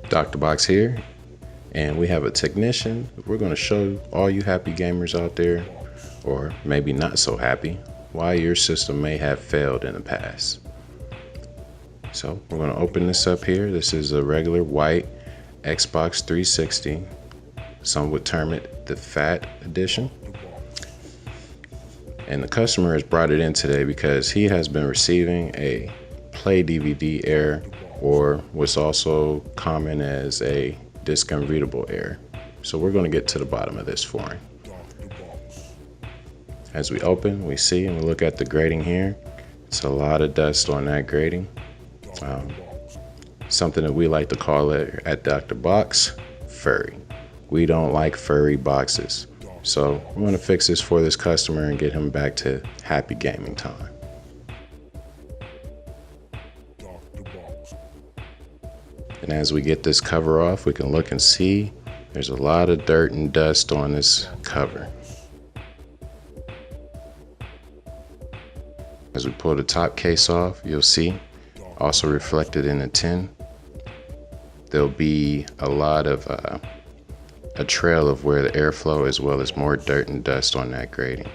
Dr. Box here, and we have a technician. We're going to show all you happy gamers out there, or maybe not so happy, why your system may have failed in the past. So we're going to open this up here. This is a regular white Xbox 360. Some would term it the Fat Edition. And the customer has brought it in today because he has been receiving a Play DVD error, or what's also common as a disk unreadable error. So we're going to get to the bottom of this for him. As we open, we see and we look at the grating here. It's a lot of dust on that grating. Something that we like to call it at Dr. Box, furry. We don't like furry boxes. So we're going to fix this for this customer and get him back to happy gaming time. And as we get this cover off, we can look and see there's a lot of dirt and dust on this cover. As we pull the top case off, you'll see, also reflected in the tin, there'll be a lot of a trail of where the airflow, as well as more dirt and dust on that grating.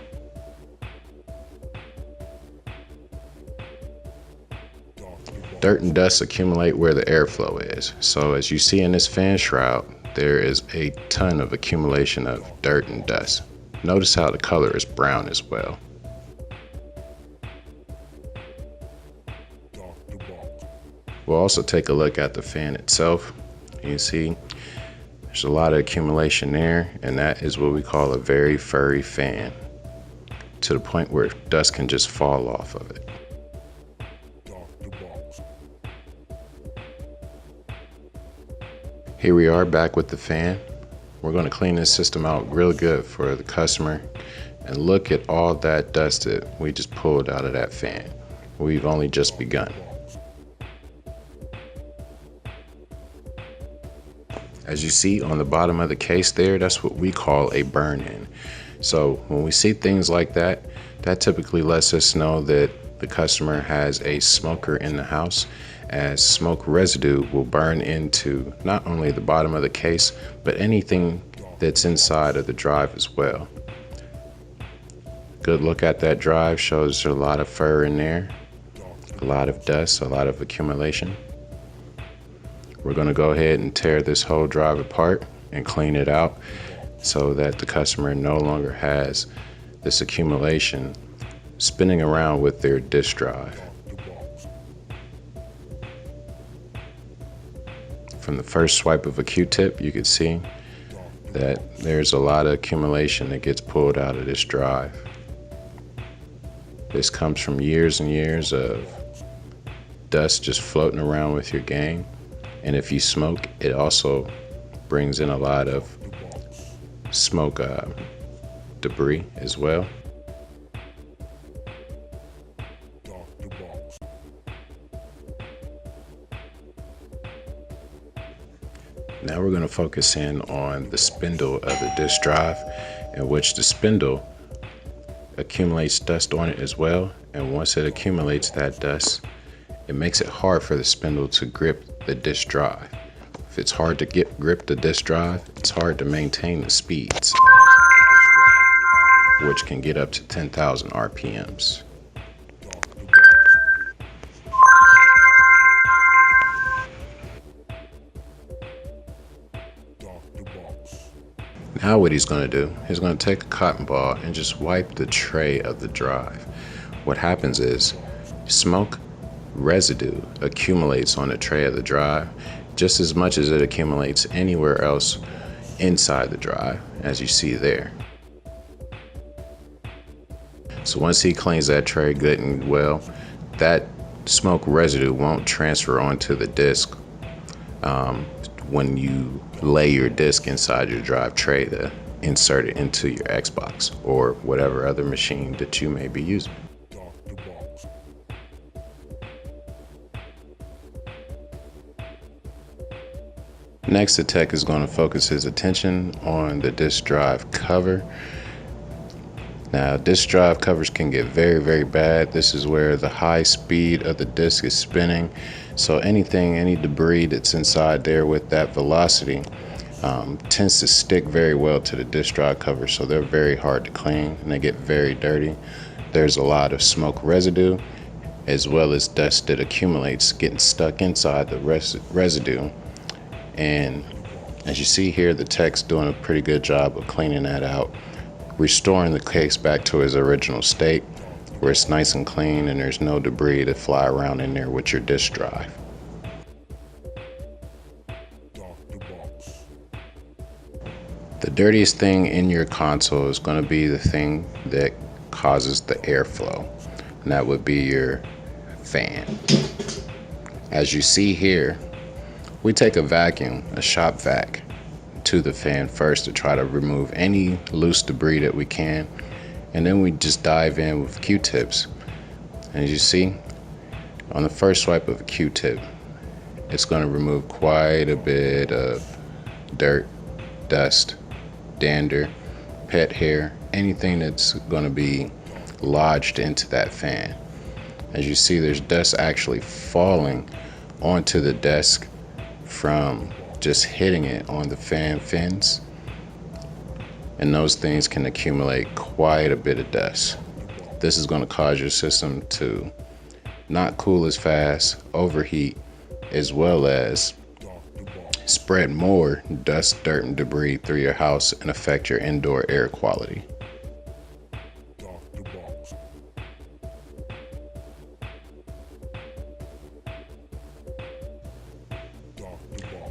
Dirt and dust accumulate where the airflow is. So as you see in this fan shroud, there is a ton of accumulation of dirt and dust. Notice how the color is brown as well. We'll also take a look at the fan itself. You can see there's a lot of accumulation there, and that is what we call a very furry fan, to the point where dust can just fall off of it. Here we are back with the fan. We're going to clean this system out real good for the customer, and look at all that dust that we just pulled out of that fan. We've only just begun. As you see on the bottom of the case there, that's what we call a burn-in. So when we see things like that, that typically lets us know that the customer has a smoker in the house, as smoke residue will burn into not only the bottom of the case, but anything that's inside of the drive as well. Good look at that drive shows there's a lot of fur in there, a lot of dust, a lot of accumulation. We're going to go ahead and tear this whole drive apart and clean it out so that the customer no longer has this accumulation spinning around with their disk drive. From the first swipe of a Q-tip, you can see that there's a lot of accumulation that gets pulled out of this drive. This comes from years and years of dust just floating around with your game. And if you smoke, it also brings in a lot of smoke debris as well. Now we're going to focus in on the spindle of the disk drive, in which the spindle accumulates dust on it as well. And once it accumulates that dust, it makes it hard for the spindle to grip the disk drive. If it's hard to grip the disk drive, it's hard to maintain the speeds, which can get up to 10,000 RPMs. Now what he's going to do, he's going to take a cotton ball and just wipe the tray of the drive. What happens is smoke residue accumulates on the tray of the drive just as much as it accumulates anywhere else inside the drive, as you see there. So once he cleans that tray good and well, that smoke residue won't transfer onto the disk when you lay your disk inside your drive tray to insert it into your Xbox or whatever other machine that you may be using. Next, the tech is going to focus his attention on the disk drive cover. Now, disk drive covers can get very, very bad. This is where the high speed of the disk is spinning. So any debris that's inside there with that velocity tends to stick very well to the disk drive cover. So they're very hard to clean and they get very dirty. There's a lot of smoke residue as well as dust that accumulates getting stuck inside the residue. And as you see here, the tech's doing a pretty good job of cleaning that out, restoring the case back to its original state where it's nice and clean and there's no debris to fly around in there with your disk drive. The dirtiest thing in your console is going to be the thing that causes the airflow, and that would be your fan. As you see here, we take a vacuum, a shop vac, to the fan first to try to remove any loose debris that we can, and then we just dive in with Q-tips. And as you see, on the first swipe of a Q-tip, it's going to remove quite a bit of dirt, dust, dander, pet hair, anything that's going to be lodged into that fan. As you see, there's dust actually falling onto the desk from just hitting it on the fan fins, and those things can accumulate quite a bit of dust. This is going to cause your system to not cool as fast, overheat, as well as spread more dust, dirt, and debris through your house and affect your indoor air quality.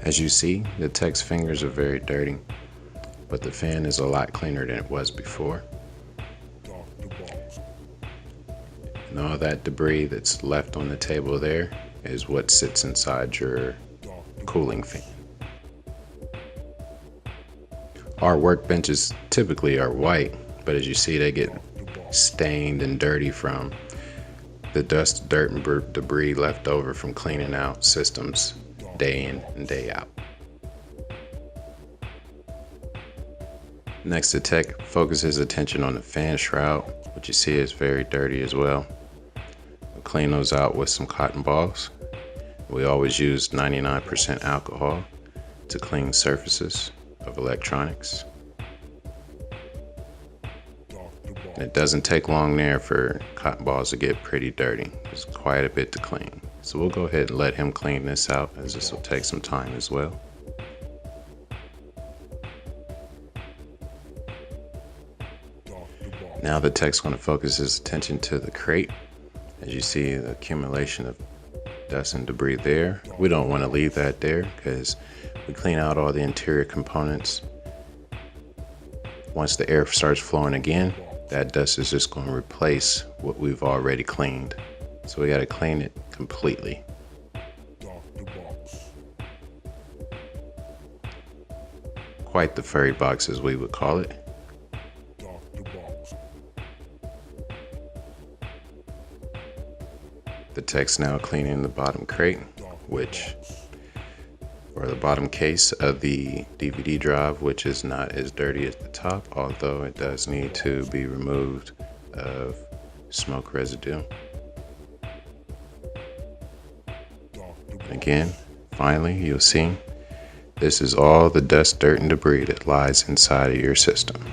As you see, the tech's fingers are very dirty, but the fan is a lot cleaner than it was before. And all that debris that's left on the table there is what sits inside your cooling fan. Our workbenches typically are white, but as you see, they get stained and dirty from the dust, dirt, and debris left over from cleaning out systems day in and day out. Next, the tech focuses attention on the fan shroud, which you see is very dirty as well. We'll clean those out with some cotton balls. We always use 99% alcohol to clean surfaces of electronics. And it doesn't take long there for cotton balls to get pretty dirty. There's quite a bit to clean. So we'll go ahead and let him clean this out, as this will take some time as well. Now the tech's going to focus his attention to the crate. As you see, the accumulation of dust and debris there. We don't want to leave that there because we clean out all the interior components. Once the air starts flowing again, that dust is just going to replace what we've already cleaned. So we got to clean it completely. Quite the furry box, as we would call it. The tech's now cleaning the bottom crate, or the bottom case of the DVD drive, which is not as dirty as the top, although it does need to be removed of smoke residue. Again, finally, you'll see this is all the dust, dirt, and debris that lies inside of your system.